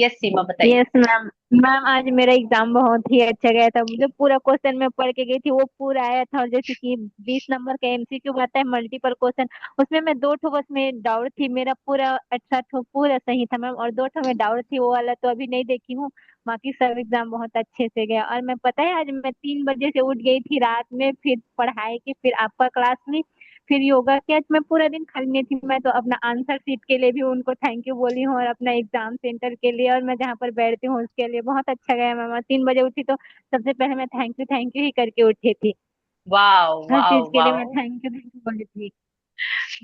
Yes सीमा बताइए। Yes ma'am. Ma'am आज मेरा एग्जाम बहुत ही अच्छा गया था। मुझे पूरा क्वेश्चन मैं पढ़ के गई थी, वो पूरा आया था। और जैसे कि 20 नंबर का एमसीक्यू आता है, मल्टीपल क्वेश्चन, उसमें मैं दो ठो बस में डाउट थी। मेरा पूरा अच्छा ठो पूरा सही था मैम, और दो ठो में डाउट थी, वो वाला तो अभी नहीं देखी हूँ। बाकी सब एग्जाम बहुत अच्छे से गया। और मैं पता है आज मैं 3 बजे से उठ गई थी रात में, फिर पढ़ाई की, फिर आपका क्लास ली, फिर योगा किया। मैं पूरा दिन खाली नहीं थी। मैं तो अपना आंसर शीट के लिए भी उनको थैंक यू बोली हूँ, और अपना एग्जाम सेंटर के लिए, और मैं जहाँ पर बैठती हूँ उसके लिए। बहुत अच्छा गया मैम। और 3 बजे उठी तो सबसे पहले मैं थैंक यू ही करके उठी थी। वाओ हर चीज वाओ के लिए मैं वाओ, थैंक यू बोली थी।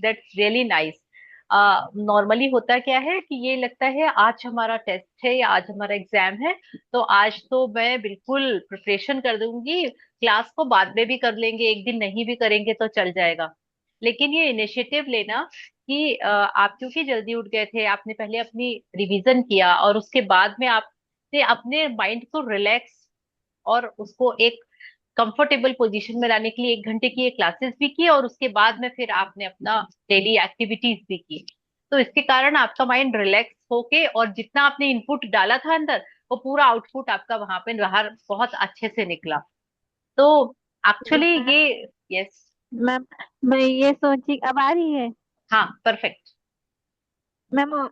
That's really nice. नॉर्मली होता क्या है कि ये लगता है आज हमारा टेस्ट है या आज हमारा एग्जाम है, तो आज तो मैं बिल्कुल प्रिपरेशन कर दूंगी, क्लास को बाद में भी कर लेंगे, एक दिन नहीं भी करेंगे तो चल जाएगा। लेकिन ये इनिशिएटिव लेना कि आप क्योंकि जल्दी उठ गए थे, आपने पहले अपनी रिवीजन किया और उसके बाद में आपने अपने माइंड को रिलैक्स और उसको एक कंफर्टेबल पोजीशन में लाने के लिए 1 घंटे की ये क्लासेस भी की, और उसके बाद में फिर आपने अपना डेली एक्टिविटीज भी की। तो इसके कारण आपका माइंड रिलैक्स होके, और जितना आपने इनपुट डाला था अंदर, वो पूरा आउटपुट आपका वहां पे बाहर बहुत अच्छे से निकला। तो एक्चुअली ये, यस, मैम मैं ये सोची, अब आ रही है हाँ परफेक्ट। मैम।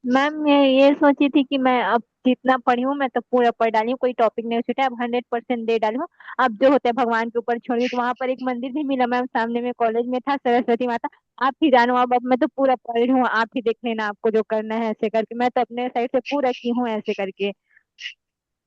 मैम मैं ये सोची थी कि मैं अब जितना पढ़ी हूँ मैं तो पूरा पढ़ डाली हूँ, कोई टॉपिक नहीं छूटा। अब 100% दे डाली हूँ। अब जो होता है भगवान के ऊपर छोड़ दी। तो वहां पर एक मंदिर भी मिला मैम, सामने में कॉलेज में था, सरस्वती माता। आप ही जानो। अब मैं तो पूरा पढ़ रही हूँ, आप ही देख लेना आपको जो करना है ऐसे करके। मैं तो अपने साइड से पूरा की हूँ ऐसे करके।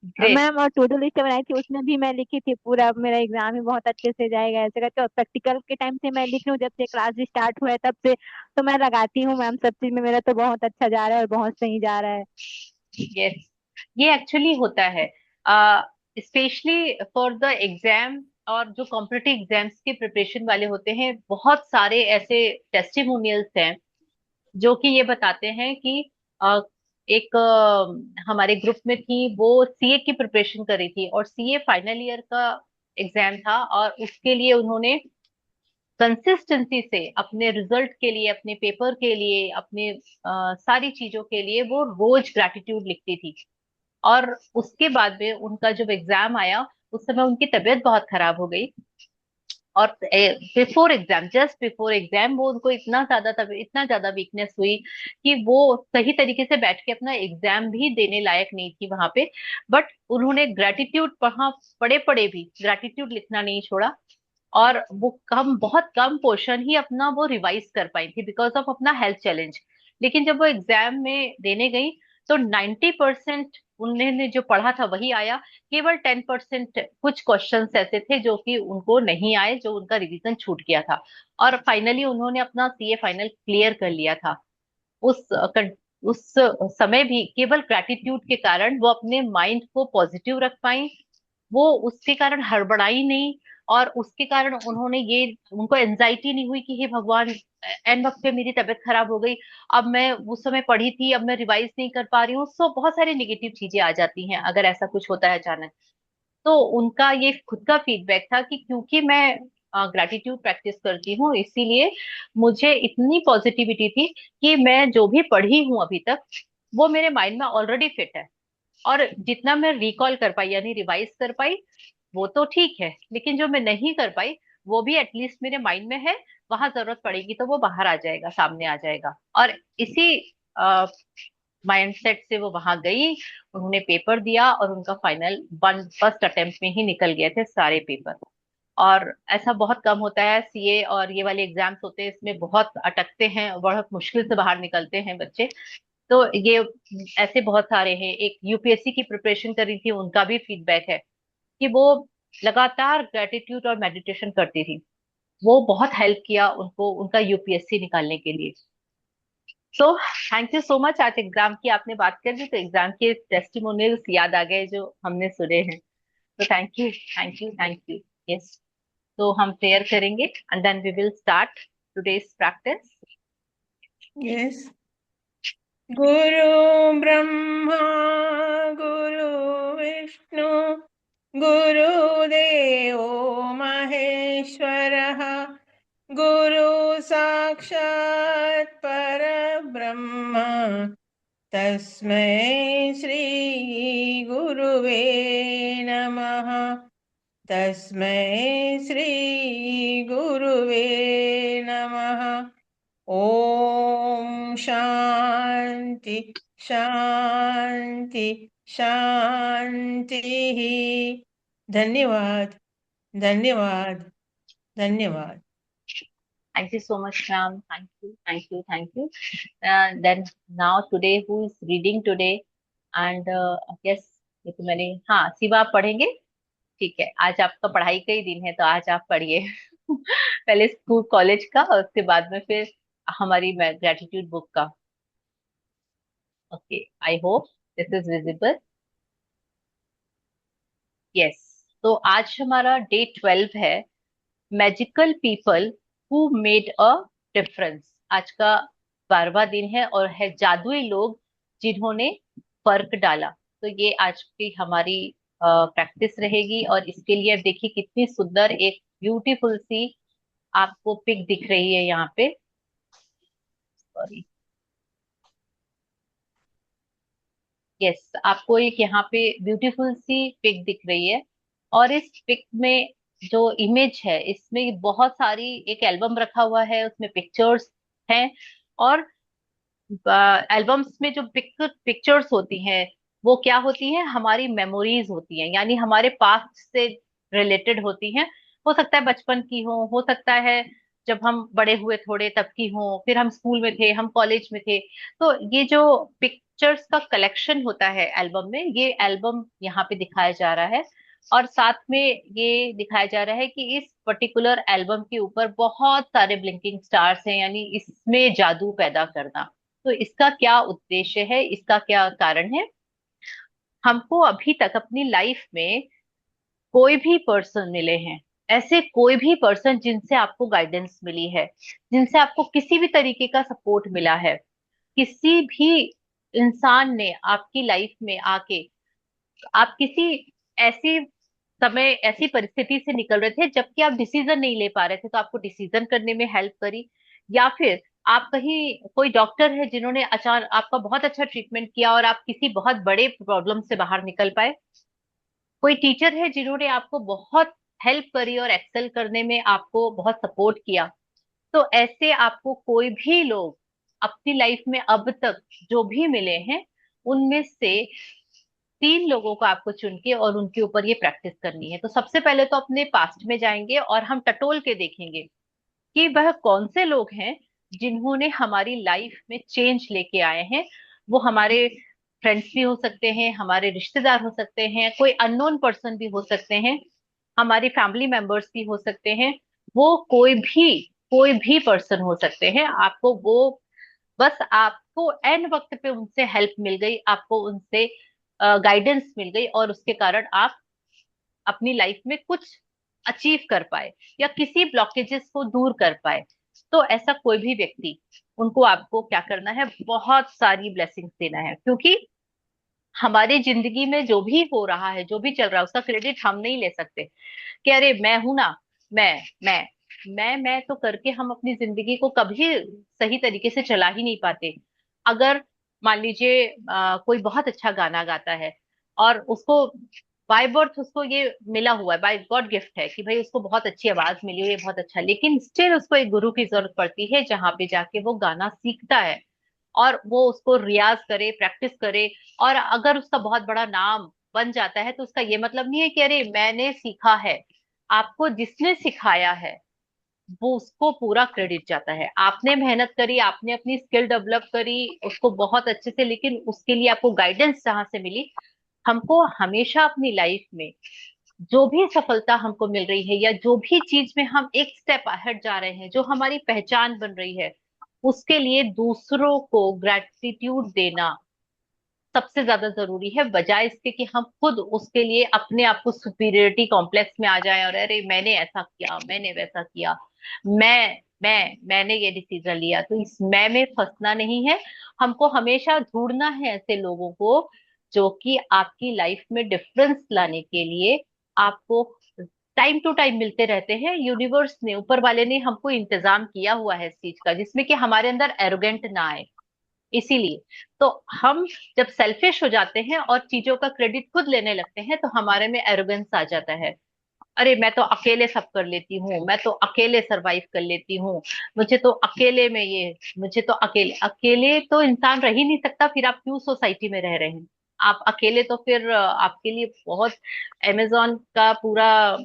ग्रेट। मैम और टू डू लिस्ट बनाई थी, उसमें भी मैं लिखी थी पूरा अब मेरा एग्जाम ही बहुत अच्छे से जाएगा ऐसे करके। और प्रैक्टिकल के टाइम से मैं लिख रही हूँ, जब से क्लास स्टार्ट हुआ है तब से। तो मैं लगाती हूँ मैम सब चीज में। मेरा तो बहुत अच्छा जा रहा है और बहुत सही जा रहा है। यस, ये एक्चुअली होता है स्पेशली फॉर द एग्जाम। और जो कॉम्पिटिटिव एग्जाम्स के प्रिपरेशन वाले होते हैं, बहुत सारे ऐसे टेस्टिमोनियल्स हैं जो कि ये बताते हैं कि एक हमारे ग्रुप में थी, वो सीए की प्रिपरेशन कर रही थी और सीए फाइनल ईयर का एग्जाम था, और उसके लिए उन्होंने कंसिस्टेंसी से अपने रिजल्ट के लिए, अपने पेपर के लिए, अपने सारी चीजों के लिए वो रोज ग्रैटिट्यूड लिखती थी। और उसके बाद में उनका जब एग्जाम आया, उस समय उनकी तबीयत बहुत खराब हो गई। और before exam, just before exam, वो उनको इतना ज्यादा वीकनेस हुई कि वो सही तरीके से बैठ के अपना एग्जाम भी देने लायक नहीं थी वहां पे। बट उन्होंने ग्रेटिट्यूड, वहां पड़े पड़े भी ग्रेटिट्यूड लिखना नहीं छोड़ा। और वो बहुत कम पोर्शन ही अपना वो रिवाइज कर पाई थी बिकॉज ऑफ अपना हेल्थ चैलेंज। लेकिन जब वो एग्जाम में देने गई, तो 90% उन्होंने जो पढ़ा था वही आया। केवल 10% कुछ क्वेश्चंस ऐसे थे जो कि उनको नहीं आए, जो उनका रिवीजन छूट गया था। और फाइनली उन्होंने अपना सीए फाइनल क्लियर कर लिया था। उस उस समय भी केवल ग्रैटिट्यूड के कारण वो अपने माइंड को पॉजिटिव रख पाई। वो उसके कारण हड़बड़ाई नहीं, और उसके कारण उन्होंने ये, उनको एंजाइटी नहीं हुई कि हे भगवान, एंड वक्त पे मेरी तबीयत खराब हो गई, अब मैं उस समय पढ़ी थी, अब मैं रिवाइज नहीं कर पा रही हूँ। सो बहुत सारी नेगेटिव चीजें आ जाती हैं अगर ऐसा कुछ होता है अचानक। तो उनका ये खुद का फीडबैक था कि क्योंकि मैं ग्रेटिट्यूड प्रैक्टिस करती हूँ, इसीलिए मुझे इतनी पॉजिटिविटी थी कि मैं जो भी पढ़ी हूँ अभी तक, वो मेरे माइंड में ऑलरेडी फिट है। और जितना मैं रिकॉल कर पाई यानी रिवाइज कर पाई, वो तो ठीक है, लेकिन जो मैं नहीं कर पाई, वो भी एटलीस्ट मेरे माइंड में है। वहां जरूरत पड़ेगी तो वो बाहर आ जाएगा, सामने आ जाएगा। और इसी माइंडसेट से वो वहां गई, उन्होंने पेपर दिया, और उनका फाइनल वन फर्स्ट अटेम्प्ट में ही निकल गए थे सारे पेपर। और ऐसा बहुत कम होता है, सीए और ये वाले एग्जाम्स होते हैं इसमें बहुत अटकते हैं, बहुत मुश्किल से बाहर निकलते हैं बच्चे। तो ये ऐसे बहुत सारे हैं। एक यूपीएससी की प्रिपरेशन कर रही थी, उनका भी फीडबैक है कि वो लगातार ग्रेटिट्यूड और मेडिटेशन करती थी। वो बहुत हेल्प किया उनको उनका यूपीएससी निकालने के लिए। So thank you so much. आज एग्जाम की आपने बात कर दी तो एग्जाम के टेस्टिमोनियल्स याद आ गए जो हमने सुने हैं। तो thank you thank you thank you. Yes, तो हम प्रेयर करेंगे and then we will start today's practice. Yes. गुरु ब्रह्मा गुरु विष्णु गुरुदेवो महेश्वरः गुरु साक्षात् परब्रह्म तस्मै श्री गुरुवे नमः। तस्मै श्री गुरुवे नमः। ओम शांति शांति शांति। धन्यवाद धन्यवाद धन्यवाद। Thank you so much, ma'am. Thank you, thank you, thank you. Then now today, who is reading today? And yes, ये तो मैंने, हाँ, शिवा आप पढ़ेंगे? ठीक है, आज आपका पढ़ाई का ही दिन है, तो आज आप पढ़िए। पहले स्कूल कॉलेज का और उसके बाद में फिर हमारी ग्रेटिट्यूड बुक का। Okay, I hope this is visible. Yes, तो आज हमारा डे 12 है, magical people who made a difference. आज का 12वां दिन है और है जादुई लोग जिन्होंने फर्क डाला। तो ये आज की हमारी प्रैक्टिस रहेगी, और इसके लिए अब देखिए कितनी सुंदर एक ब्यूटीफुल सी आपको पिक दिख रही है यहाँ पे। सॉरी, यस, आपको एक यहाँ पे ब्यूटीफुल सी पिक दिख रही है, और इस पिक में जो इमेज है इसमें बहुत सारी, एक एल्बम रखा हुआ है उसमें पिक्चर्स हैं, और एल्बम्स में जो पिक्चर्स होती हैं वो क्या होती हैं, हमारी मेमोरीज होती हैं, यानी हमारे पास्ट से रिलेटेड होती हैं। हो सकता है बचपन की हो सकता है जब हम बड़े हुए थोड़े तब की हो, फिर हम स्कूल में थे, हम कॉलेज में थे। तो ये जो पिक्चर्स का कलेक्शन होता है एल्बम में, ये एल्बम यहाँ पे दिखाया जा रहा है। और साथ में ये दिखाया जा रहा है कि इस पर्टिकुलर एल्बम के ऊपर बहुत सारे ब्लिंकिंग स्टार्स हैं, यानी इसमें जादू पैदा करना। तो इसका क्या उद्देश्य है, इसका क्या कारण है? हमको अभी तक अपनी लाइफ में कोई भी पर्सन मिले हैं, ऐसे कोई भी पर्सन जिनसे आपको गाइडेंस मिली है, जिनसे आपको किसी भी तरीके का सपोर्ट मिला है, किसी भी इंसान ने आपकी लाइफ में आके, आप किसी ऐसी समय, ऐसी परिस्थिति से निकल रहे थे जबकि आप डिसीजन नहीं ले पा रहे थे, तो आपको डिसीजन करने में हेल्प करी, या फिर आप कहीं, कोई डॉक्टर है जिन्होंने अचानक आपका बहुत अच्छा ट्रीटमेंट किया और आप किसी बहुत बड़े प्रॉब्लम से बाहर निकल पाए। कोई टीचर है जिन्होंने आपको बहुत हेल्प करी और एक्सेल करने में आपको बहुत सपोर्ट किया। तो ऐसे आपको कोई भी लोग अपनी लाइफ में अब तक जो भी मिले हैं, उनमें से 3 लोगों को आपको चुन के और उनके ऊपर ये प्रैक्टिस करनी है। तो सबसे पहले तो अपने पास्ट में जाएंगे और हम टटोल के देखेंगे कि वह कौन से लोग हैं जिन्होंने हमारी लाइफ में चेंज लेके आए हैं। वो हमारे फ्रेंड्स भी हो सकते हैं, हमारे रिश्तेदार हो सकते हैं, कोई अननोन पर्सन भी हो सकते हैं, हमारी फैमिली मेंबर्स भी हो सकते हैं। वो कोई भी पर्सन हो सकते हैं। आपको वो, बस आपको एन वक्त पे उनसे हेल्प मिल गई, आपको उनसे गाइडेंस मिल गई, और उसके कारण आप अपनी लाइफ में कुछ अचीव कर पाए या किसी ब्लॉकेजेस को दूर कर पाए। तो ऐसा कोई भी व्यक्ति, उनको आपको क्या करना है, बहुत सारी ब्लेसिंग्स देना है, क्योंकि हमारी जिंदगी में जो भी हो रहा है, जो भी चल रहा है, उसका क्रेडिट हम नहीं ले सकते कि अरे मैं हूं ना, मैं मैं तो करके हम अपनी जिंदगी को कभी सही तरीके से चला ही नहीं पाते। अगर मान लीजिए कोई बहुत अच्छा गाना गाता है और उसको बाय बर्थ उसको ये मिला हुआ है, बाय गॉड गिफ्ट है कि भाई उसको बहुत अच्छी आवाज मिली हुई है, बहुत अच्छा, लेकिन स्टिल उसको एक गुरु की जरूरत पड़ती है जहां पे जाके वो गाना सीखता है और वो उसको रियाज करे, प्रैक्टिस करे। और अगर उसका बहुत बड़ा नाम बन जाता है तो उसका ये मतलब नहीं है कि अरे मैंने सीखा है। आपको जिसने सिखाया है वो उसको पूरा क्रेडिट जाता है। आपने मेहनत करी, आपने अपनी स्किल डेवलप करी उसको बहुत अच्छे से, लेकिन उसके लिए आपको गाइडेंस जहां से मिली। हमको हमेशा अपनी लाइफ में जो भी सफलता हमको मिल रही है या जो भी चीज में हम एक स्टेप अहेड जा रहे हैं, जो हमारी पहचान बन रही है, उसके लिए दूसरों को ग्रेटिट्यूड देना सबसे ज्यादा जरूरी है, बजाय इसके कि हम खुद उसके लिए अपने आप को सुपीरियरिटी कॉम्प्लेक्स में आ जाएं और अरे मैंने ऐसा किया, मैंने वैसा किया, मैंने ये डिसीजन लिया। तो इस मैं में फंसना नहीं है। हमको हमेशा ढूंढना है ऐसे लोगों को जो कि आपकी लाइफ में डिफरेंस लाने के लिए आपको टाइम टू टाइम मिलते रहते हैं। यूनिवर्स ने, ऊपर वाले ने हमको इंतजाम किया हुआ है इस चीज का, जिसमें कि हमारे अंदर एरोगेंट ना आए। इसीलिए तो हम जब सेल्फिश हो जाते हैं और चीजों का क्रेडिट खुद लेने लगते हैं तो हमारे में एरोगेंस आ जाता है। अरे मैं तो अकेले सब कर लेती हूँ, मैं तो अकेले सरवाइव कर लेती हूँ, मुझे तो अकेले में ये, मुझे तो अकेले अकेले तो इंसान रह ही नहीं सकता, फिर आप क्यों सोसाइटी में रह रहे हैं? आप अकेले तो फिर आपके लिए बहुत अमेजोन का पूरा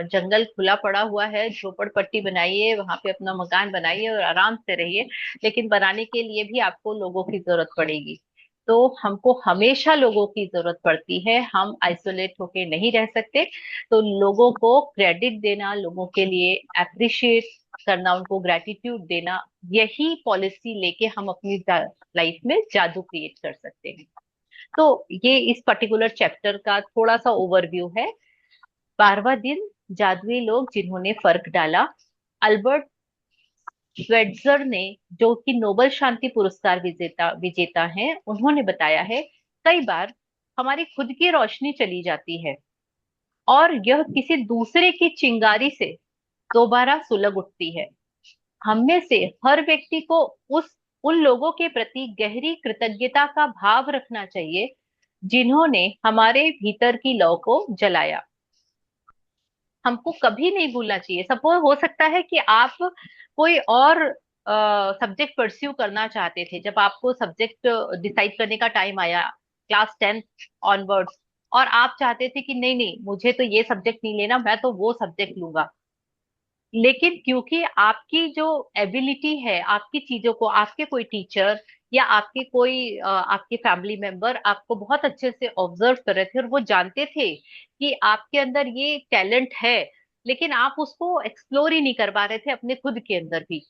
जंगल खुला पड़ा हुआ है, झोपड़पट्टी बनाइए, वहां पे अपना मकान बनाइए और आराम से रहिए। लेकिन बनाने के लिए भी आपको लोगों की जरूरत पड़ेगी। तो हमको हमेशा लोगों की जरूरत पड़ती है, हम आइसोलेट होके नहीं रह सकते। तो लोगों को क्रेडिट देना, लोगों के लिए अप्रिशिएट करना, उनको ग्रेटिट्यूड देना, यही पॉलिसी लेके हम अपनी लाइफ में जादू क्रिएट कर सकते हैं। तो ये इस पर्टिकुलर चैप्टर का थोड़ा सा ओवरव्यू है। 12वां दिन, जादुई लोग जिन्होंने फर्क डाला। अल्बर्ट श्वेट्जर ने, जो कि नोबेल शांति पुरस्कार विजेता विजेता हैं, उन्होंने बताया है कई बार हमारी खुद की रोशनी चली जाती है और यह किसी दूसरे की चिंगारी से दोबारा सुलग उठती है। हम में से हर व्यक्ति को उस उन लोगों के प्रति गहरी कृतज्ञता का भाव रखना चाहिए जिन्होंने हमारे भीतर की लौ को जलाया। हमको कभी नहीं भूलना चाहिए। सपोज हो सकता है कि आप कोई और सब्जेक्ट परस्यू करना चाहते थे, जब आपको सब्जेक्ट डिसाइड करने का टाइम आया क्लास 10 ऑनवर्ड्स, और आप चाहते थे कि नहीं नहीं मुझे तो ये सब्जेक्ट नहीं लेना, मैं तो वो सब्जेक्ट लूंगा। लेकिन क्योंकि आपकी जो एबिलिटी है, आपकी चीजों को आपके कोई टीचर या आपके कोई आपके फैमिली मेंबर आपको बहुत अच्छे से ऑब्जर्व कर रहे थे और वो जानते थे कि आपके अंदर ये टैलेंट है, लेकिन आप उसको एक्सप्लोर ही नहीं कर पा रहे थे अपने खुद के अंदर भी।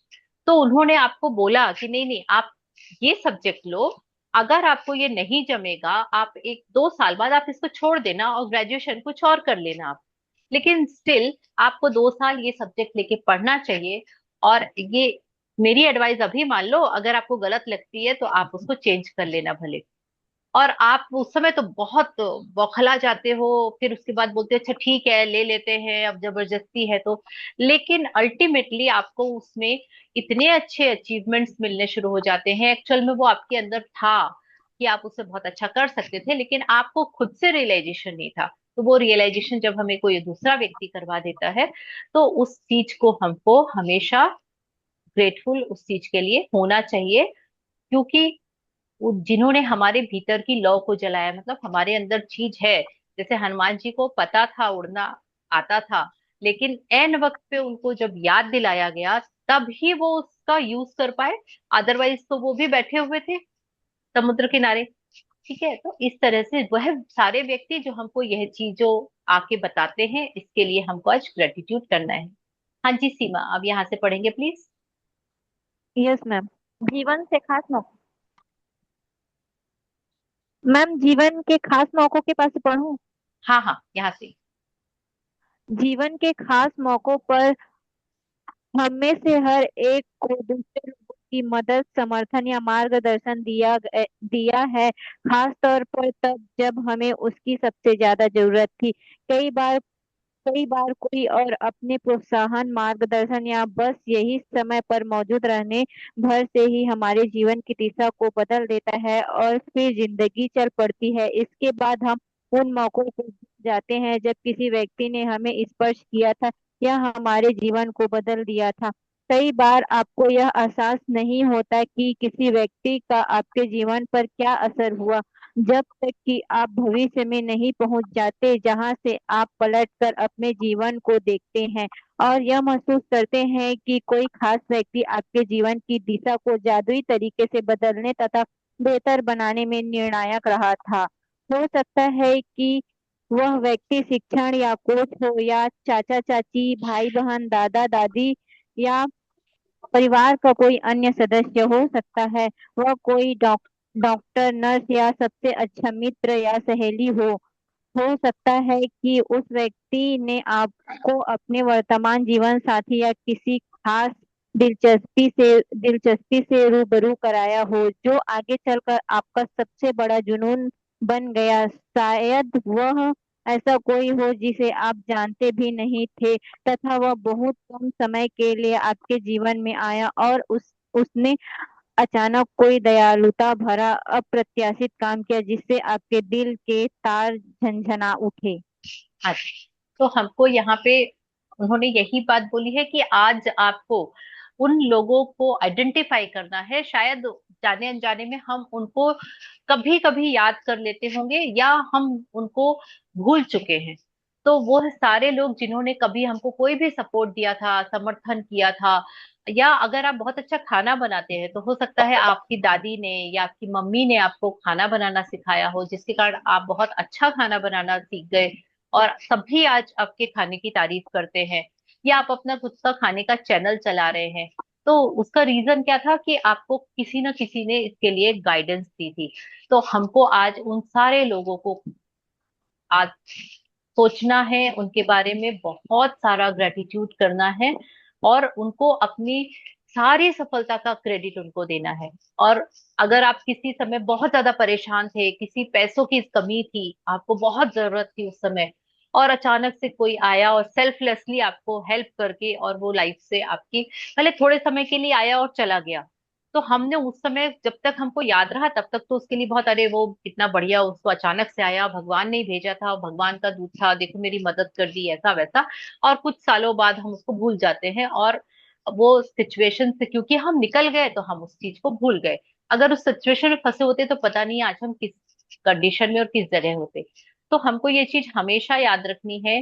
तो उन्होंने आपको बोला कि नहीं नहीं आप ये सब्जेक्ट लो, अगर आपको ये नहीं जमेगा आप 1-2 साल बाद आप इसको छोड़ देना और ग्रेजुएशन कुछ और कर लेना आप, लेकिन स्टिल आपको 2 साल ये सब्जेक्ट लेके पढ़ना चाहिए। और ये मेरी एडवाइस अभी मान लो, अगर आपको गलत लगती है तो आप उसको चेंज कर लेना भले। और आप उस समय तो बहुत बौखला जाते हो, फिर उसके बाद बोलते हो अच्छा ठीक है ले लेते हैं, अब जबरदस्ती है तो। लेकिन अल्टीमेटली आपको उसमें इतने अच्छे अचीवमेंट्स मिलने शुरू हो जाते हैं, एक्चुअल में वो आपके अंदर था कि आप उससे बहुत अच्छा कर सकते थे, लेकिन आपको खुद से रियलाइजेशन नहीं था। तो वो रियलाइजेशन जब हमें कोई दूसरा व्यक्ति करवा देता है, तो उस चीज को हमको हमेशा ग्रेटफुल उस चीज के लिए होना चाहिए। क्योंकि जिन्होंने हमारे भीतर की लौ को जलाया, मतलब हमारे अंदर चीज है। जैसे हनुमान जी को पता था उड़ना आता था, लेकिन एन वक्त पे उनको जब याद दिलाया गया तब ही वो उसका यूज कर पाए, अदरवाइज तो वो भी बैठे हुए थे समुद्र किनारे। ठीक है, तो इस तरह से वह सारे व्यक्ति जो हमको यह चीजों आके बताते हैं, इसके लिए हमको आज ग्रेटिट्यूड करना है। हाँ जी सीमा, अब यहाँ से पढ़ेंगे प्लीज। Yes ma'am. जीवन से खास मौके। मैम जीवन के खास मौकों के पास पढ़ूं। हाँ हाँ, यहाँ से। जीवन के खास मौकों पर हम में से हर एक को दूसरे लोगों की मदद, समर्थन या मार्गदर्शन दिया है, खास तौर पर तब जब हमें उसकी सबसे ज्यादा जरूरत थी। कई बार कई बार कोई और अपने प्रोत्साहन, मार्गदर्शन या बस यही समय पर मौजूद रहने भर से ही हमारे जीवन की दिशा को बदल देता है और फिर जिंदगी चल पड़ती है। इसके बाद हम उन मौकों को भूल जाते हैं जब किसी व्यक्ति ने हमें स्पर्श किया था या हमारे जीवन को बदल दिया था। कई बार आपको यह एहसास नहीं होता कि किसी व्यक्ति का आपके जीवन पर क्या असर हुआ, जब तक कि आप भविष्य में नहीं पहुंच जाते जहां से आप पलट कर अपने जीवन को देखते हैं और यह महसूस करते हैं कि कोई खास व्यक्ति आपके जीवन की दिशा को जादुई तरीके से बदलने तथा बेहतर बनाने में निर्णायक रहा था। हो सकता है कि वह व्यक्ति शिक्षण या कोच हो या चाचा चाची, भाई बहन, दादा दादी या परिवार का कोई अन्य सदस्य हो सकता है। वह कोई डॉक्टर, नर्स या सबसे अच्छा मित्र या सहेली हो सकता है कि उस व्यक्ति ने आपको अपने वर्तमान जीवन साथी या किसी खास दिलचस्पी से रूबरू कराया हो जो आगे चलकर आपका सबसे बड़ा जुनून बन गया। शायद वह ऐसा कोई हो जिसे आप जानते भी नहीं थे तथा वह बहुत कम समय के लिए आपके जीवन में आया और उसने अचानक कोई दयालुता भरा अप्रत्याशित काम किया जिससे आपके दिल के तार झंझना उठे? हाँ जी। तो हमको यहाँ पे उन्होंने यही बात बोली है कि आज आपको उन लोगों को आइडेंटिफाई करना है। शायद जाने अनजाने में हम उनको कभी कभी याद कर लेते होंगे या हम उनको भूल चुके हैं। तो वो सारे लोग जिन्होंने कभी हमको कोई भी सपोर्ट दिया था, समर्थन किया था, या अगर आप बहुत अच्छा खाना बनाते हैं तो हो सकता है आपकी दादी ने या आपकी मम्मी ने आपको खाना बनाना सिखाया हो, जिसके कारण आप बहुत अच्छा खाना बनाना सीख गए और सभी आज आपके खाने की तारीफ करते हैं, या आप अपना खुद का खाने का चैनल चला रहे हैं। तो उसका रीजन क्या था कि आपको किसी न किसी ने इसके लिए गाइडेंस दी थी। तो हमको आज उन सारे लोगों को आज सोचना है, उनके बारे में बहुत सारा ग्रेटिट्यूड करना है और उनको अपनी सारी सफलता का क्रेडिट उनको देना है। और अगर आप किसी समय बहुत ज्यादा परेशान थे, किसी पैसों की कमी थी, आपको बहुत जरूरत थी उस समय, और अचानक से कोई आया और सेल्फलेसली आपको हेल्प करके, और वो लाइफ से आपकी भले थोड़े समय के लिए आया और चला गया, तो हमने उस समय जब तक हमको याद रहा तब तक तो उसके लिए बहुत, अरे वो कितना बढ़िया, उसको अचानक से आया, भगवान ने ही भेजा था, भगवान का दूत था, देखो मेरी मदद कर दी, ऐसा वैसा। और कुछ सालों बाद हम उसको भूल जाते हैं, और वो सिचुएशन से क्योंकि हम निकल गए तो हम उस चीज को भूल गए। अगर उस सिचुएशन में फंसे होते तो पता नहीं आज हम किस कंडीशन में और किस जगह होते। तो हमको ये चीज हमेशा याद रखनी है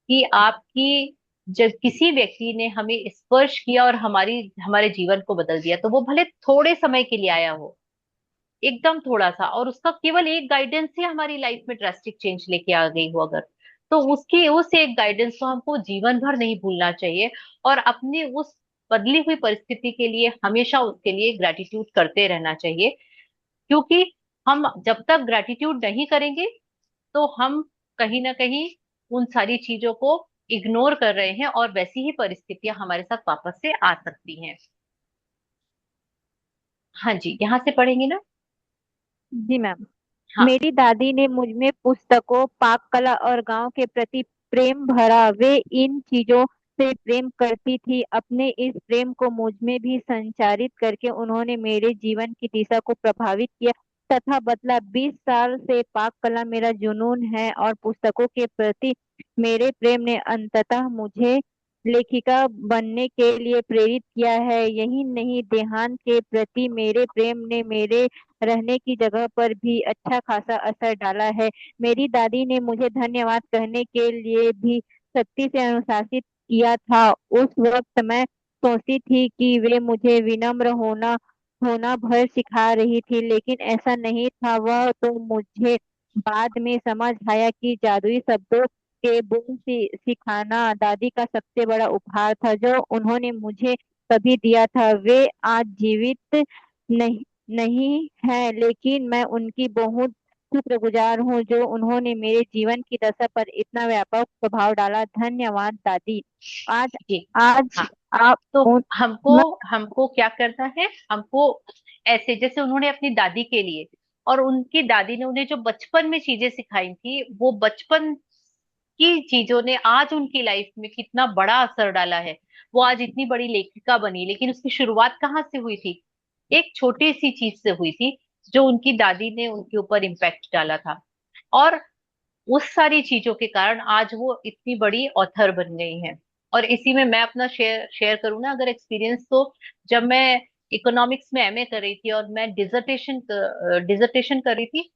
कि आपकी, जब किसी व्यक्ति ने हमें स्पर्श किया और हमारी हमारे जीवन को बदल दिया, तो वो भले थोड़े समय के लिए आया हो, एकदम थोड़ा सा, और उसका केवल एक गाइडेंस ही हमारी लाइफ में ड्रास्टिक चेंज लेके आ गई हो अगर, तो उसकी उस एक गाइडेंस को हमको जीवन भर नहीं भूलना चाहिए। और अपनी उस बदली हुई परिस्थिति के लिए हमेशा उसके लिए ग्रेटिट्यूड करते रहना चाहिए। क्योंकि हम जब तक ग्रेटिट्यूड नहीं करेंगे तो हम कहीं ना कहीं उन सारी चीजों को इग्नोर कर रहे हैं, और वैसी ही परिस्थितियां हमारे साथ वापस से आ सकती हैं। हाँ जी, यहाँ से पढ़ेंगे ना। जी मैम। हाँ। मेरी दादी ने मुझ में पुस्तकों, पाक कला और गांव के प्रति प्रेम भरा। वे इन चीजों से प्रेम करती थी। अपने इस प्रेम को मुझ में भी संचारित करके उन्होंने मेरे जीवन की दिशा को प्रभावित किया तथा बदला। 20 साल से पाक कला मेरा जुनून है और पुस्तकों के प्रति मेरे प्रेम ने अंततः मुझे लेखिका बनने के लिए प्रेरित किया है। यही नहीं, देहान के प्रति मेरे प्रेम ने मेरे रहने की जगह पर भी अच्छा खासा असर डाला है। मेरी दादी ने मुझे धन्यवाद कहने के लिए भी सख्ती से अनुशासित किया था। उस वक्त मैं सोचती थी कि वे मुझे विनम्र होना होना भर सिखा रही थी, लेकिन ऐसा नहीं था। वह तो मुझे बाद में समझ आया कि जादुई शब्दों के बोल सिखाना दादी का सबसे बड़ा उपहार था जो उन्होंने मुझे कभी दिया था। वे आज जीवित नहीं नहीं है, लेकिन मैं उनकी बहुत शुक्रगुजार हूँ जो उन्होंने मेरे जीवन की दशा पर इतना व्यापक प्रभाव डाला। धन्यवाद दादी। आज जी। आज हाँ। आप तो उन- हमको मैं हमको क्या करना है, हमको ऐसे जैसे उन्होंने अपनी दादी के लिए, और उनकी दादी ने उन्हें जो बचपन में चीजें सिखाई थी, वो बचपन की चीजों ने आज उनकी लाइफ में कितना बड़ा असर डाला है। वो आज इतनी बड़ी लेखिका बनी, लेकिन उसकी शुरुआत कहाँ से हुई थी? एक छोटी सी चीज से हुई थी, जो उनकी दादी ने उनके ऊपर इम्पैक्ट डाला था। और उस सारी चीजों के कारण आज वो इतनी बड़ी ऑथर बन गई हैं। और इसी में मैं अपना शेयर शेयर करूँ ना अगर एक्सपीरियंस, तो जब मैं इकोनॉमिक्स में एमए कर रही थी और मैं डिसर्टेशन कर रही थी,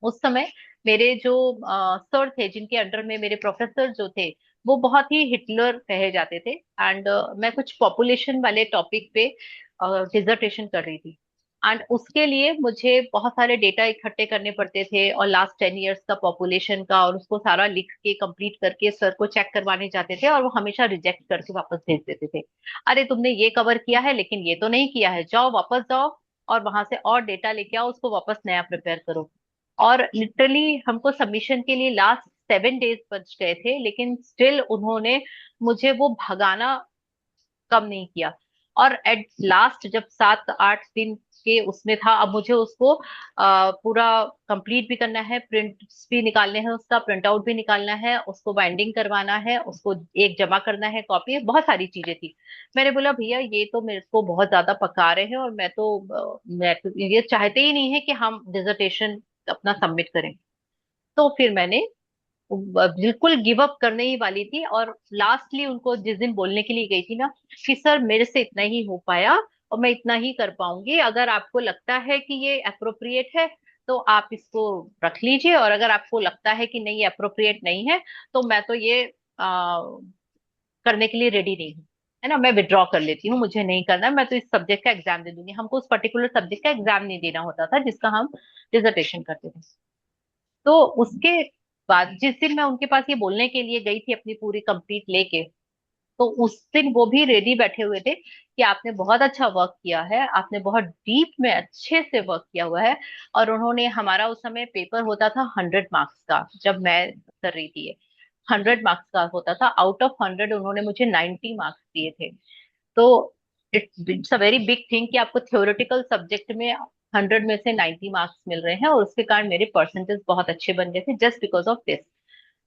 उस समय मेरे जो सर थे, जिनके अंडर में मेरे प्रोफेसर जो थे, वो बहुत ही हिटलर कहे जाते थे। एंड मैं कुछ पॉपुलेशन वाले टॉपिक पे डिसर्टेशन कर रही थी। एंड उसके लिए मुझे बहुत सारे डेटा इकट्ठे करने पड़ते थे, और लास्ट 10 इयर्स का पॉपुलेशन का, और उसको सारा लिख के कंप्लीट करके सर को चेक करवाने जाते थे, और वो हमेशा रिजेक्ट करके वापस भेज देते थे। अरे तुमने ये कवर किया है लेकिन ये तो नहीं किया है, जाओ वापस जाओ और वहां से और डेटा लेके आओ, उसको वापस नया प्रिपेयर करो। और लिटरली हमको सबमिशन के लिए लास्ट 7 डेज बच गए थे, लेकिन स्टिल उन्होंने मुझे वो भगाना कम नहीं किया। और एट लास्ट जब 7-8 दिन के उसमें था। अब मुझे उसको पूरा कंप्लीट भी करना है, प्रिंट भी निकालने हैं, उसका प्रिंट आउट भी निकालना है, उसको बाइंडिंग करवाना है, उसको एक जमा करना है कॉपी, बहुत सारी चीजें थी। मैंने बोला भैया ये तो मेरे को बहुत ज्यादा पका रहे हैं, और मैं तो ये चाहते ही नहीं है कि हम डिसर्टेशन अपना सबमिट करें। तो फिर मैंने बिल्कुल गिव अप करने ही वाली थी, और लास्टली उनको जिस दिन बोलने के लिए गई थी ना, कि सर मेरे से इतना ही हो पाया और मैं इतना ही कर पाऊंगी, अगर आपको लगता है कि ये अप्रोप्रिएट है तो आप इसको रख लीजिए, और अगर आपको लगता है कि नहीं अप्रोप्रिएट नहीं है तो मैं तो ये करने के लिए रेडी नहीं हूँ, है ना, मैं विड्रॉ कर लेती हूँ, मुझे नहीं करना है, मैं तो इस सब्जेक्ट का एग्जाम दे दूंगी। हमको उस पर्टिकुलर सब्जेक्ट का एग्जाम नहीं देना होता था जिसका हम डिसर्टेशन करते थे। तो उसके बाद जिस दिन मैं उनके पास ये बोलने के लिए गई थी अपनी पूरी कंप्लीट लेके, तो उस दिन वो भी रेडी बैठे हुए थे कि आपने बहुत अच्छा वर्क किया है, आपने बहुत डीप में अच्छे से वर्क किया हुआ है। और उन्होंने, हमारा उस समय पेपर होता था 100 मार्क्स का, जब मैं कर रही थी ये 100 मार्क्स का होता था, आउट ऑफ 100 उन्होंने मुझे 90 मार्क्स दिए थे। तो it's a very big thing कि आपको थ्योरेटिकल सब्जेक्ट में 100 में से 90 मार्क्स मिल रहे हैं, और उसके कारण मेरे परसेंटेज बहुत अच्छे बन गए थे जस्ट बिकॉज ऑफ दिस।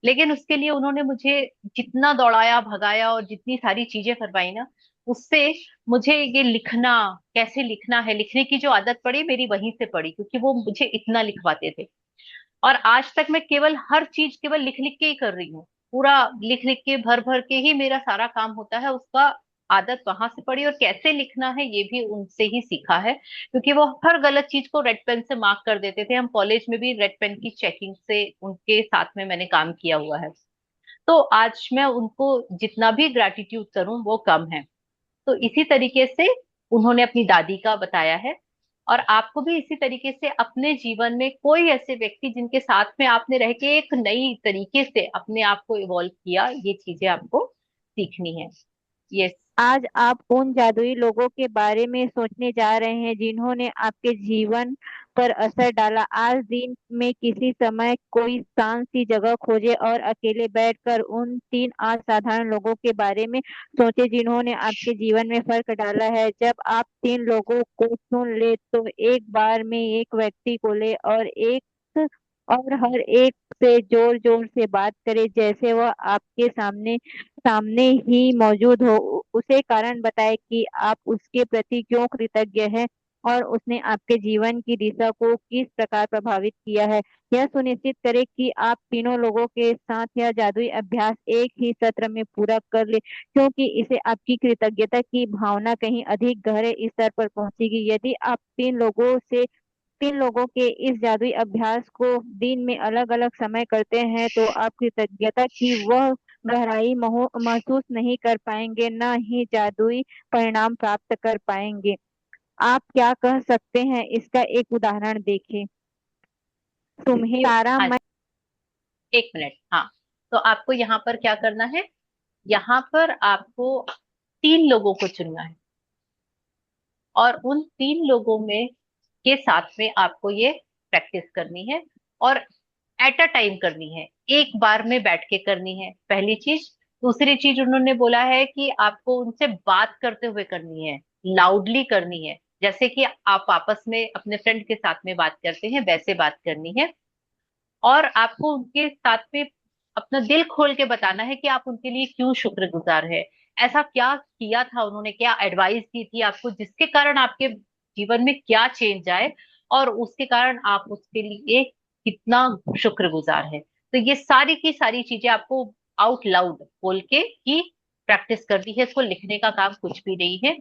लेकिन उसके लिए उन्होंने मुझे जितना दौड़ाया भगाया और जितनी सारी चीजें करवाई ना, उससे मुझे ये लिखना, कैसे लिखना है, लिखने की जो आदत पड़ी मेरी वहीं से पड़ी, क्योंकि वो मुझे इतना लिखवाते थे। और आज तक मैं केवल हर चीज केवल लिख लिख के ही कर रही हूँ, पूरा लिख लिख के भर भर के ही मेरा सारा काम होता है, उसका आदत वहां से पड़ी। और कैसे लिखना है ये भी उनसे ही सीखा है, क्योंकि वो हर गलत चीज को रेड पेन से मार्क कर देते थे। हम कॉलेज में भी रेड पेन की चेकिंग से उनके साथ में मैंने काम किया हुआ है। तो आज मैं उनको जितना भी ग्रैटिट्यूड करूं वो कम है। तो इसी तरीके से उन्होंने अपनी दादी का बताया है। और आपको भी इसी तरीके से अपने जीवन में कोई ऐसे व्यक्ति जिनके साथ में आपने रह के एक नई तरीके से अपने आप को इवॉल्व किया, ये चीजें आपको सीखनी है। यस। आज आप उन जादुई लोगों के बारे में सोचने जा रहे हैं जिन्होंने आपके जीवन पर असर डाला। आज दिन में किसी समय कोई शांत सी जगह खोजे और अकेले बैठकर उन तीन असाधारण लोगों के बारे में सोचे जिन्होंने आपके जीवन में फर्क डाला है। जब आप तीन लोगों को चुन ले तो एक बार में एक व्यक्ति को ले और हर एक से जोर जोर से बात करे जैसे वह आपके सामने सामने ही मौजूद हो। उसे कारण बताएं कि आप उसके प्रति क्यों कृतज्ञ हैं और उसने आपके जीवन की दिशा को किस प्रकार प्रभावित किया है। यह सुनिश्चित करें कि आप तीनों लोगों के साथ यह जादुई अभ्यास एक ही सत्र में पूरा कर ले, क्योंकि इसे आपकी कृतज्ञता की भावना कहीं अधिक गहरे स्तर पर पहुंचेगी। यदि आप तीन लोगों के इस जादुई अभ्यास को दिन में अलग अलग समय करते हैं तो आप कृतज्ञता की वह गहराई महसूस नहीं कर पाएंगे, न ही जादुई परिणाम प्राप्त कर पाएंगे। आप क्या कह सकते हैं, इसका एक उदाहरण देखें। तुम्हें सारा हाँ, एक मिनट। हाँ, तो आपको यहाँ पर क्या करना है, यहाँ पर आपको 3 लोगों को चुनना है, और उन 3 लोगों में के साथ में आपको ये प्रैक्टिस करनी है, और एट अ टाइम करनी है, एक बार में बैठ के करनी है, पहली चीज। दूसरी चीज उन्होंने बोला है कि आपको उनसे बात करते हुए करनी है, लाउडली करनी है, जैसे कि आप आपस में अपने फ्रेंड के साथ में बात करते हैं वैसे बात करनी है। और आपको उनके साथ में अपना दिल खोल के बताना है कि आप उनके लिए क्यों शुक्रगुजार है, ऐसा क्या किया था उन्होंने, क्या एडवाइस दी थी आपको जिसके कारण आपके जीवन में क्या चेंज आए, और उसके कारण आप उसके लिए कितना शुक्रगुजार है। तो ये सारी की सारी चीजें आपको आउट लाउड बोल के ही प्रैक्टिस करनी है, इसको लिखने का काम कुछ भी नहीं है।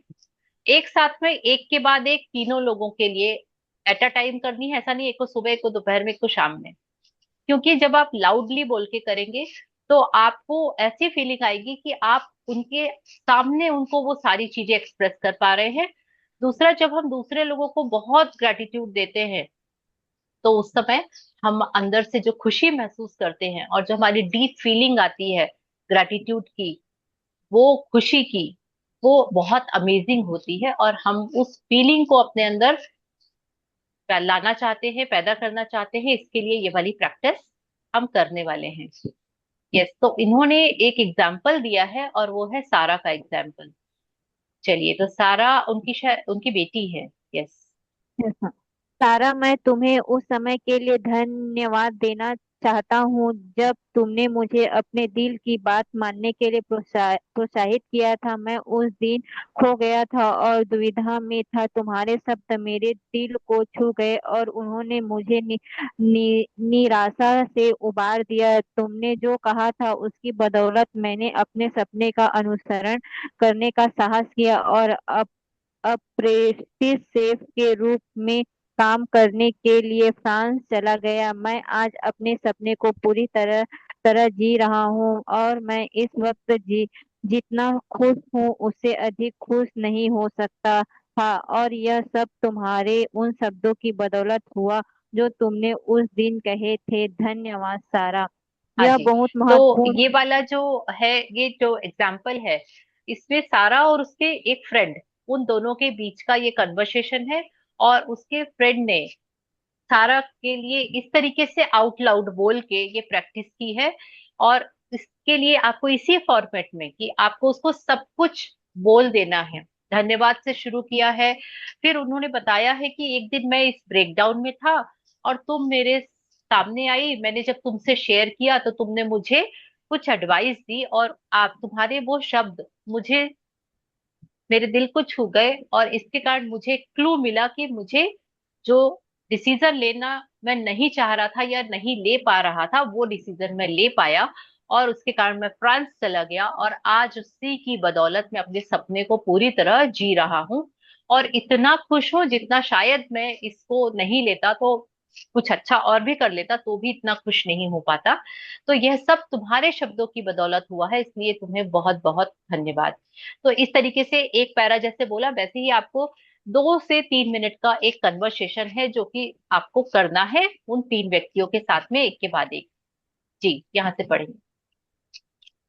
एक साथ में एक के बाद एक 3 लोगों के लिए एट अ टाइम करनी है, ऐसा नहीं एक को सुबह, एक को दोपहर में, एक को शाम में। क्योंकि जब आप लाउडली बोल के करेंगे तो आपको ऐसी फीलिंग आएगी कि आप उनके सामने उनको वो सारी चीजें एक्सप्रेस कर पा रहे हैं। दूसरा, जब हम दूसरे लोगों को बहुत ग्रेटिट्यूड देते हैं तो उस समय हम अंदर से जो खुशी महसूस करते हैं और जो हमारी डीप फीलिंग आती है ग्रेटिट्यूड की, वो खुशी की, वो बहुत अमेजिंग होती है। और हम उस फीलिंग को अपने अंदर लाना चाहते हैं, पैदा करना चाहते हैं, इसके लिए ये वाली प्रैक्टिस हम करने वाले हैं। यस, तो इन्होंने एक एग्जाम्पल दिया है और वो है सारा का एग्जाम्पल। चलिए, तो सारा उनकी शायद उनकी बेटी है। यस। Yes, हाँ। सारा, मैं तुम्हें उस समय के लिए धन्यवाद देना चाहता हूँ जब तुमने मुझे अपने दिल की बात मानने के लिए प्रोत्साहित किया था। मैं उस दिन खो गया था और दुविधा में था। तुम्हारे शब्द मेरे दिल को छू गए और उन्होंने मुझे निराशा से उबार दिया। तुमने जो कहा था उसकी बदौलत मैंने अपने सपने का अनुसरण करने का साहस किया और अप्रेंटिस शेफ के रूप में काम करने के लिए फ्रांस चला गया। मैं आज अपने सपने को पूरी तरह तरह जी रहा हूँ और मैं इस वक्त जितना खुश हूँ उससे अधिक खुश नहीं हो सकता था। और यह सब तुम्हारे उन शब्दों की बदौलत हुआ जो तुमने उस दिन कहे थे। धन्यवाद सारा। हाँ यह जी। बहुत तो महत्वपूर्ण। ये वाला जो है, ये जो एग्जाम्पल है, इसमें सारा और उसके एक फ्रेंड, उन दोनों के बीच का ये कन्वर्सेशन है। और उसके फ्रेंड ने सारा के लिए इस तरीके से आउट लाउड बोल के ये प्रैक्टिस की है। और इसके लिए आपको इसी फॉर्मेट में कि आपको उसको सब कुछ बोल देना है। धन्यवाद से शुरू किया है। फिर उन्होंने बताया है कि एक दिन मैं इस ब्रेकडाउन में था और तुम मेरे सामने आई। मैंने जब तुमसे शेयर किया तो तुमने मुझे कुछ एडवाइस दी, और आप तुम्हारे वो शब्द मुझे, मेरे दिल को छू गए। और इसके कारण मुझे क्लू मिला कि मुझे जो डिसीजन लेना मैं नहीं चाह रहा था या नहीं ले पा रहा था, वो डिसीजन मैं ले पाया। और उसके कारण मैं फ्रांस चला गया और आज उसी की बदौलत मैं अपने सपने को पूरी तरह जी रहा हूँ। और इतना खुश हूं जितना शायद मैं इसको नहीं लेता तो कुछ अच्छा और भी कर लेता तो भी इतना खुश नहीं हो पाता। तो यह सब तुम्हारे शब्दों की बदौलत हुआ है, इसलिए तुम्हें बहुत बहुत धन्यवाद। तो इस तरीके से एक पैरा जैसे बोला, वैसे ही आपको 2 से 3 मिनट का एक कन्वर्सेशन है जो कि आपको करना है उन तीन व्यक्तियों के साथ में, एक के बाद एक। जी, यहाँ से पढ़ेंगे।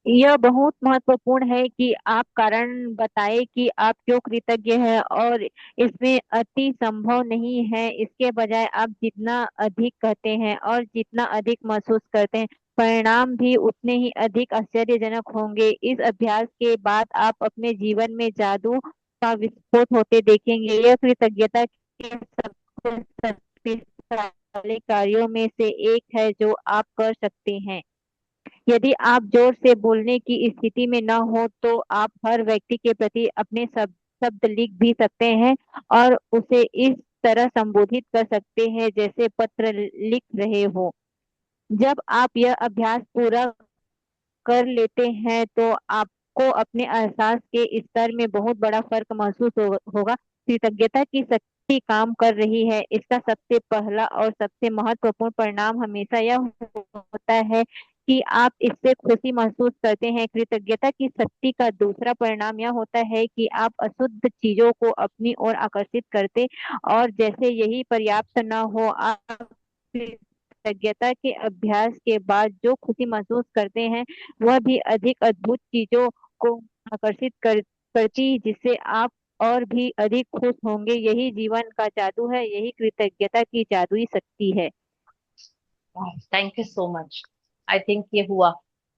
यह बहुत महत्वपूर्ण है कि आप कारण बताएं कि आप क्यों कृतज्ञ हैं, और इसमें अति संभव नहीं है। इसके बजाय आप जितना अधिक कहते हैं और जितना अधिक महसूस करते हैं, परिणाम भी उतने ही अधिक आश्चर्यजनक होंगे। इस अभ्यास के बाद आप अपने जीवन में जादू का विस्फोट होते देखेंगे। यह कृतज्ञता के सबसे शक्तिशाली कार्यों में से एक है जो आप कर सकते हैं। यदि आप जोर से बोलने की स्थिति में न हो तो आप हर व्यक्ति के प्रति अपने शब्द लिख भी सकते हैं और उसे इस तरह संबोधित कर सकते हैं जैसे पत्र लिख रहे हो। जब आप यह अभ्यास पूरा कर लेते हैं तो आपको अपने एहसास के स्तर में बहुत बड़ा फर्क महसूस होगा। कृतज्ञता की शक्ति काम कर रही है। इसका सबसे पहला और सबसे महत्वपूर्ण परिणाम हमेशा यह होता है कि आप इससे खुशी महसूस करते हैं। कृतज्ञता की शक्ति का दूसरा परिणाम यह होता है कि आप अशुद्ध चीजों को अपनी ओर आकर्षित करते, और जैसे यही पर्याप्त न हो, आप कृतज्ञता के अभ्यास के बाद जो खुशी महसूस करते हैं वह भी अधिक अद्भुत चीजों को आकर्षित करती, जिससे आप और भी अधिक खुश होंगे। यही जीवन का जादू है। यही कृतज्ञता की जादुई शक्ति है। Thank you so much. I think ये हुआ।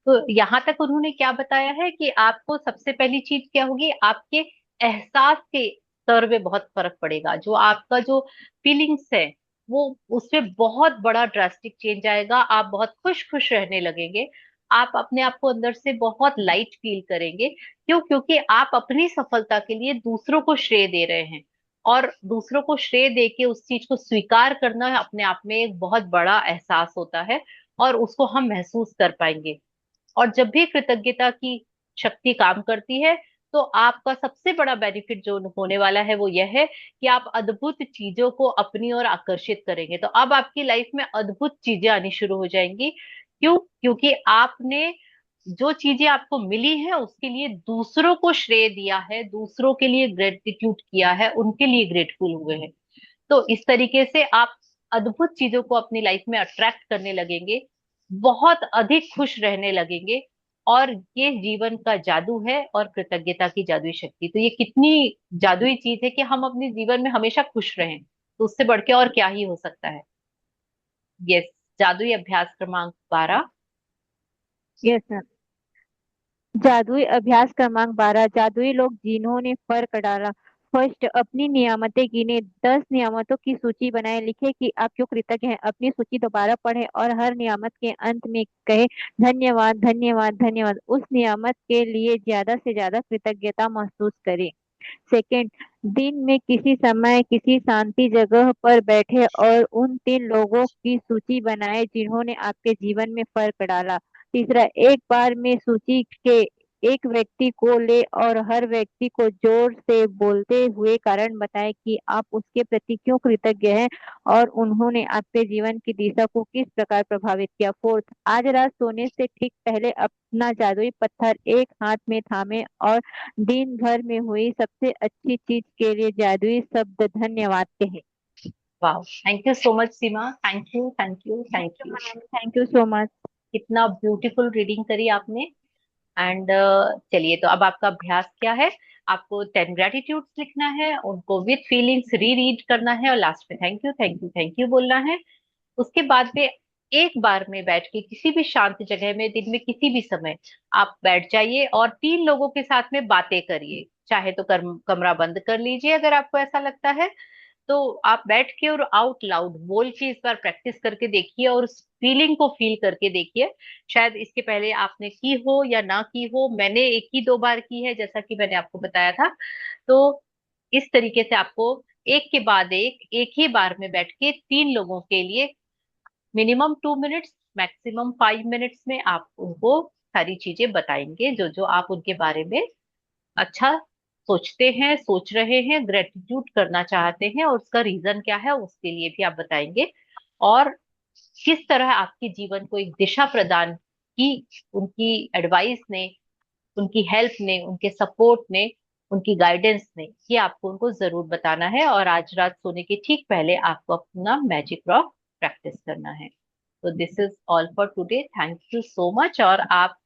तो यहाँ तक उन्होंने क्या बताया है कि आपको सबसे पहली चीज क्या होगी, आपके एहसास के स्तर में बहुत फर्क पड़ेगा। जो आपका जो फीलिंग्स है, वो उसमें बहुत बड़ा ड्रास्टिक चेंज आएगा। आप बहुत खुश खुश रहने लगेंगे। आप अपने आप को अंदर से बहुत लाइट फील करेंगे। क्यों? क्योंकि आप अपनी सफलता के लिए दूसरों को श्रेय दे रहे हैं। और दूसरों को श्रेय देके उस चीज को स्वीकार करना अपने आप में एक बहुत बड़ा एहसास होता है। और उसको हम महसूस कर पाएंगे। और जब भी कृतज्ञता की शक्ति काम करती है, तो आपका सबसे बड़ा बेनिफिट जो होने वाला है वो यह है कि आप अद्भुत चीजों को अपनी ओर आकर्षित करेंगे। तो अब आपकी लाइफ में अद्भुत चीजें आनी शुरू हो जाएंगी। क्यों? क्योंकि आपने जो चीजें आपको मिली है उसके लिए दूसरों को श्रेय दिया है, दूसरों के लिए ग्रेटिट्यूड किया है, उनके लिए ग्रेटफुल हुए हैं। तो इस तरीके से आप अद्भुत चीजों को अपनी लाइफ में अट्रैक्ट करने लगेंगे, बहुत अधिक खुश रहने लगेंगे। और ये जीवन का जादू है और कृतज्ञता की जादुई शक्ति। तो ये कितनी जादुई चीज है कि हम अपने जीवन में हमेशा खुश रहें। तो उससे बढ़ के और क्या ही हो सकता है। यस। जादुई अभ्यास क्रमांक 12। Yes sir. जादुई अभ्यास क्रमांक 12। जादुई लोग जिन्होंने फर्क डाला। फर्स्ट, अपनी नियामतें गिने, 10 नियामतों की सूची बनाए, लिखे कि आप क्यों कृतज्ञ हैं। अपनी सूची दोबारा पढ़े और हर नियामत के अंत में कहे धन्यवाद धन्यवाद धन्यवाद। उस नियामत के लिए ज्यादा से ज्यादा कृतज्ञता महसूस करें। सेकंड, दिन में किसी समय किसी शांति जगह पर बैठे और उन 3 लोगों की सूची बनाए जिन्होंने आपके जीवन में फर्क डाला। तीसरा, एक बार में सूची के एक व्यक्ति को ले और हर व्यक्ति को जोर से बोलते हुए कारण बताएं कि आप उसके प्रति क्यों कृतज्ञ हैं और उन्होंने आपके जीवन की दिशा को किस प्रकार प्रभावित किया। फोर्थ, आज रात सोने से ठीक पहले अपना जादुई पत्थर एक हाथ में थामे और दिन भर में हुई सबसे अच्छी चीज के लिए जादुई शब्द धन्यवाद कहे। वाह, thank you so much Seema, thank you thank you thank thank you you. Ma'am, thank you so much. कितना ब्यूटीफुल रीडिंग करी आपने। एंड चलिए, तो अब आपका अभ्यास क्या है? आपको 10 ग्रेटिट्यूड्स लिखना है, उनको विथ फीलिंग्स री रीड करना है और लास्ट में thank you thank you thank you बोलना है। उसके बाद में एक बार में बैठ के किसी भी शांत जगह में दिन में किसी भी समय आप बैठ जाइए और 3 लोगों के साथ में बातें करिए। चाहे तो कमरा बंद कर लीजिए अगर आपको ऐसा लगता है, तो आप बैठ के और आउट लाउड बोल के इस बार प्रैक्टिस करके देखिए और उस फीलिंग को फील करके देखिए। शायद इसके पहले आपने की हो या ना की हो, मैंने 1 ही 2 बार की है जैसा कि मैंने आपको बताया था। तो इस तरीके से आपको एक के बाद एक ही बार में बैठ के 3 लोगों के लिए मिनिमम 2 मिनट्स, मैक्सिमम 5 मिनट्स में आप उनको सारी चीजें बताएंगे जो जो आप उनके बारे में अच्छा सोचते हैं, सोच रहे हैं, ग्रेटिट्यूड करना चाहते हैं और उसका रीजन क्या है उसके लिए भी आप बताएंगे। और किस तरह आपके जीवन को एक दिशा प्रदान की उनकी एडवाइस ने, उनकी हेल्प ने, उनके सपोर्ट ने, उनकी गाइडेंस ने, ये आपको उनको जरूर बताना है। और आज रात सोने के ठीक पहले आपको अपना मैजिक रॉक प्रैक्टिस करना है। तो this is all for today, thank you so much. और आप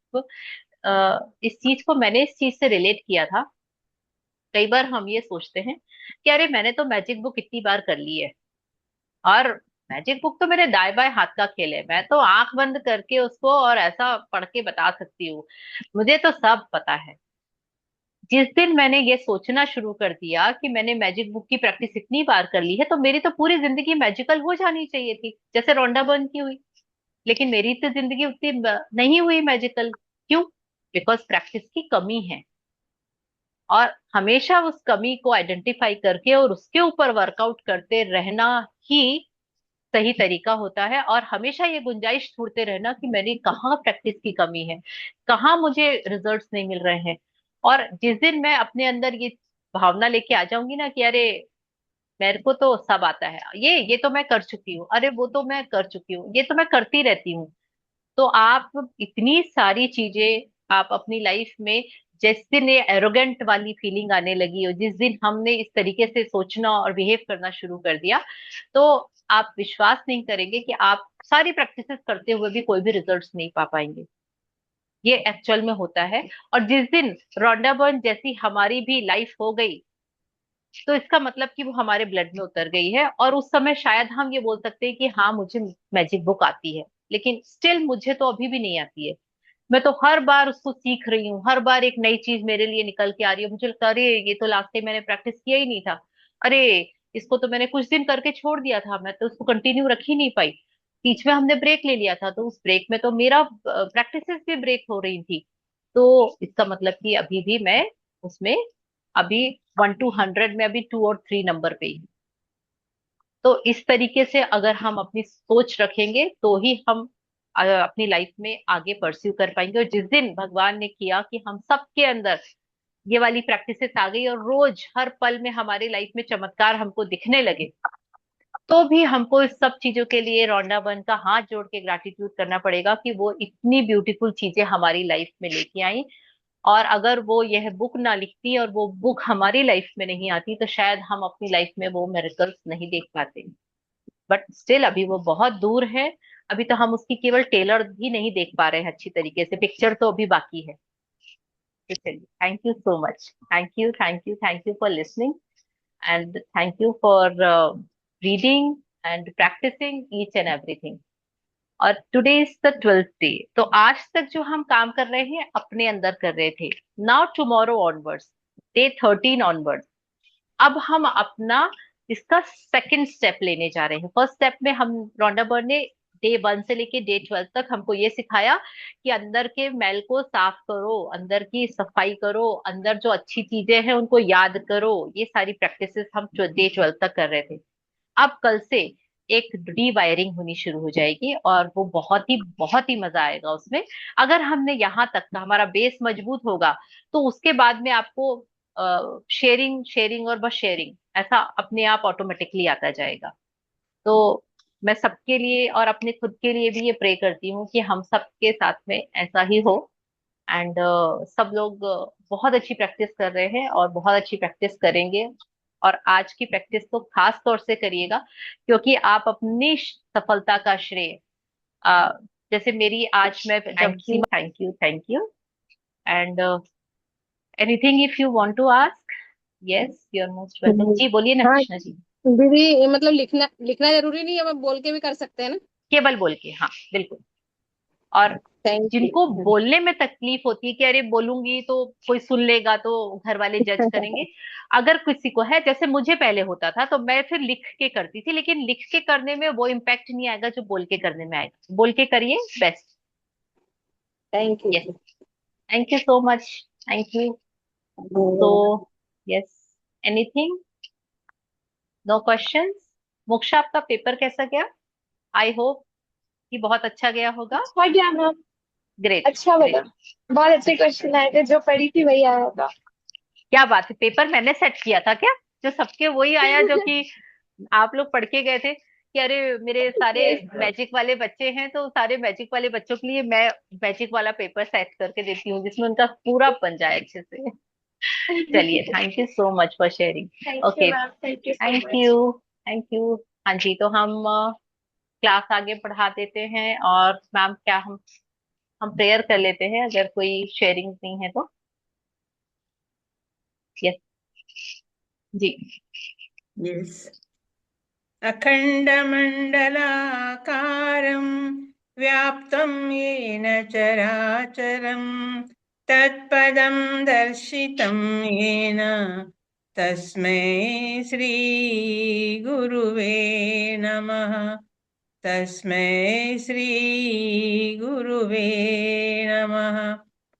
इस चीज को मैंने इस चीज से रिलेट किया था। कई बार हम ये सोचते हैं कि अरे मैंने तो मैजिक बुक इतनी बार कर ली है, और मैजिक बुक तो मेरे दाएं बाएं हाथ का खेल है, मैं तो आंख बंद करके उसको और ऐसा पढ़ के बता सकती हूँ, मुझे तो सब पता है। जिस दिन मैंने ये सोचना शुरू कर दिया कि मैंने मैजिक बुक की प्रैक्टिस इतनी बार कर ली है तो मेरी तो पूरी जिंदगी मैजिकल हो जानी चाहिए थी, जैसे रोंडा बर्न की हुई। लेकिन मेरी तो जिंदगी उतनी नहीं हुई मैजिकल। क्यों? बिकॉज प्रैक्टिस की कमी है। और हमेशा उस कमी को आइडेंटिफाई करके और उसके ऊपर वर्कआउट करते रहना ही सही तरीका होता है। और हमेशा ये गुंजाइश ढूंढते रहना कि मैंने कहाँ प्रैक्टिस की कमी है, कहाँ मुझे रिजल्ट्स नहीं मिल रहे हैं। और जिस दिन मैं अपने अंदर ये भावना लेके आ जाऊंगी ना कि अरे मेरे को तो सब आता है, ये तो मैं कर चुकी हूँ, अरे वो तो मैं कर चुकी हूँ, ये तो मैं करती रहती हूँ, तो आप इतनी सारी चीजें आप अपनी लाइफ में, जिस दिन ये एरोगेंट वाली फीलिंग आने लगी और जिस दिन हमने इस तरीके से सोचना और बिहेव करना शुरू कर दिया, तो आप विश्वास नहीं करेंगे कि आप सारी प्रैक्टिसेस करते हुए भी कोई भी रिजल्ट्स नहीं पा पाएंगे। ये एक्चुअल में होता है। और जिस दिन रोंडा बर्न जैसी हमारी भी लाइफ हो गई, तो इसका मतलब कि वो हमारे ब्लड में उतर गई है और उस समय शायद हम ये बोल सकते हैं कि हाँ मुझे मैजिक बुक आती है, लेकिन स्टिल मुझे तो अभी भी नहीं आती है। मैं तो हर बार उसको सीख रही हूँ, हर बार एक नई चीज मेरे लिए निकल के आ रही है, मुझे लगता है अरे ये तो लास्ट टाइम मैंने प्रैक्टिस किया ही नहीं था, अरे इसको तो मैंने कुछ दिन करके छोड़ दिया था, मैं तो उसको कंटिन्यू रख ही नहीं पाई, बीच में हमने ब्रेक ले लिया था तो उस ब्रेक में तो मेरा प्रैक्टिसेस भी ब्रेक हो रही थी। तो इसका मतलब कि अभी भी मैं उसमें, अभी 1 to 100 में अभी 2 और 3 नंबर पे ही हूँ। तो इस तरीके से अगर हम अपनी सोच रखेंगे तो ही हम अपनी लाइफ में आगे परस्यू कर पाएंगे। और जिस दिन भगवान ने किया कि हम सबके अंदर ये वाली प्रैक्टिसेस आ गई और रोज हर पल में हमारी लाइफ में चमत्कार हमको दिखने लगे, तो भी हमको इस सब चीजों के लिए रोंडा बन का हाथ जोड़ के ग्रैटिट्यूड करना पड़ेगा कि वो इतनी ब्यूटीफुल चीजें हमारी लाइफ में लेके आई। और अगर वो यह बुक ना लिखती और वो बुक हमारी लाइफ में नहीं आती तो शायद हम अपनी लाइफ में वो मिरेकल्स नहीं देख पाते। बट स्टिल अभी वो बहुत दूर है, अभी तो हम उसकी केवल टेलर भी नहीं देख पा रहे हैं अच्छी तरीके से, पिक्चर तो अभी बाकी है। तो चलिए, thank you so much, thank you thank you thank you for listening, and thank you for reading and practising each and everything. और today is the 12th day. तो आज तक जो हम काम कर रहे हैं अपने अंदर कर रहे थे, now tomorrow onwards, day 13 onwards, अब हम अपना इसका सेकंड स्टेप लेने जा रहे हैं। फर्स्ट स्टेप में हम रॉन्डा बर्न ने डे 1 से लेके डे 12 तक हमको ये सिखाया कि अंदर के मैल को साफ करो, अंदर की सफाई करो, अंदर जो अच्छी चीजें हैं उनको याद करो। ये सारी प्रैक्टिसेस हम डे 12 तक कर रहे थे। अब कल से एक रीवायरिंग होनी शुरू हो जाएगी और वो बहुत ही मजा आएगा उसमें। अगर हमने यहाँ तक का हमारा बेस मजबूत होगा तो उसके बाद में आपको शेयरिंग शेयरिंग और बस शेयरिंग ऐसा अपने आप ऑटोमेटिकली आता जाएगा। तो मैं सबके लिए और अपने खुद के लिए भी ये प्रे करती हूँ कि हम सबके साथ में ऐसा ही हो। एंड सब लोग बहुत अच्छी प्रैक्टिस कर रहे हैं और बहुत अच्छी प्रैक्टिस करेंगे। और आज की प्रैक्टिस तो खास तौर से करिएगा, क्योंकि आप अपनी सफलता का श्रेय अ, जैसे मेरी आज मैं जब thank you. Seema, thank you and anything if you want to ask. Yes, you are most welcome. जी बोलिए ना हाँ कृष्णा जी। दीदी, मतलब लिखना लिखना जरूरी नहीं है, हम बोल के भी कर सकते हैं ना? केवल बोल के, हाँ बिल्कुल। और थैंक जिनको यू। बोलने में तकलीफ होती है कि अरे बोलूंगी तो कोई सुन लेगा तो घर वाले जज करेंगे, अगर किसी को है, जैसे मुझे पहले होता था तो मैं फिर लिख के करती थी, लेकिन लिख के करने में वो इम्पैक्ट नहीं आएगा जो बोल के करने में आएगा। बोल के करिए best. Thank yes, you. Thank you so much. Thank you. तो yes, anything, no questions. Moksha, आपका पेपर कैसा गया? आई होप कि बहुत अच्छा गया होगा। अच्छा गया मैम। ग्रेट अच्छा ग्रेट। बता, बहुत अच्छे क्वेश्चन आए थे, जो पढ़ी थी वही आया होगा। क्या बात है, पेपर मैंने सेट किया था क्या? जो सबके वही आया जो कि आप लोग पढ़ के गए थे कि अरे मेरे सारे यस मैजिक वाले बच्चे हैं तो सारे मैजिक वाले बच्चों के लिए मैं मैजिक वाला पेपर सेट करके देती हूँ जिसमें उनका पूरा बन जाए अच्छे से। चलिए, thank you so much for sharing. Thank you okay, ma'am, thank you so thank much. You. Thank you. हाँ जी, तो हम क्लास आगे बढ़ा देते हैं। और मैम, क्या हम प्रेयर कर लेते हैं अगर कोई शेयरिंग नहीं है तो? यस जी। यस। अखण्डमण्डलाकारं व्याप्तं येन चराचरं तत्पदं दर्शितं येन तस्मै श्रीगुरुवे नमः। तस्मै श्रीगुरुवे नमः।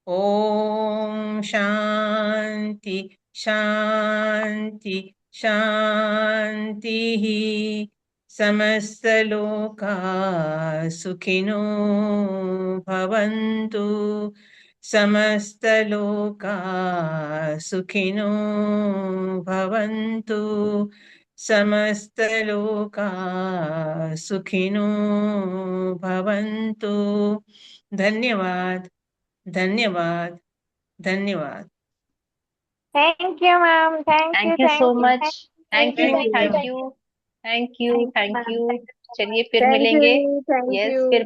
ॐ शान्ति शान्ति शान्तिः। समस्तलोकाः सुखिनो भवन्तु। समस्तलोकाः सुखिनो भवन्तु। समस्तलोकाः सुखिनो भवन्तु। धन्यवाद, धन्यवाद, धन्यवाद। Thank you ma'am, thank you, thank you so thank you, much. Thank thank you, you, thank thank you, you. Thank thank you, you, thank you, thank you thank you, ma'am, thank you. Thank you. चलिए फिर thank मिलेंगे। You, thank yes, you. फिर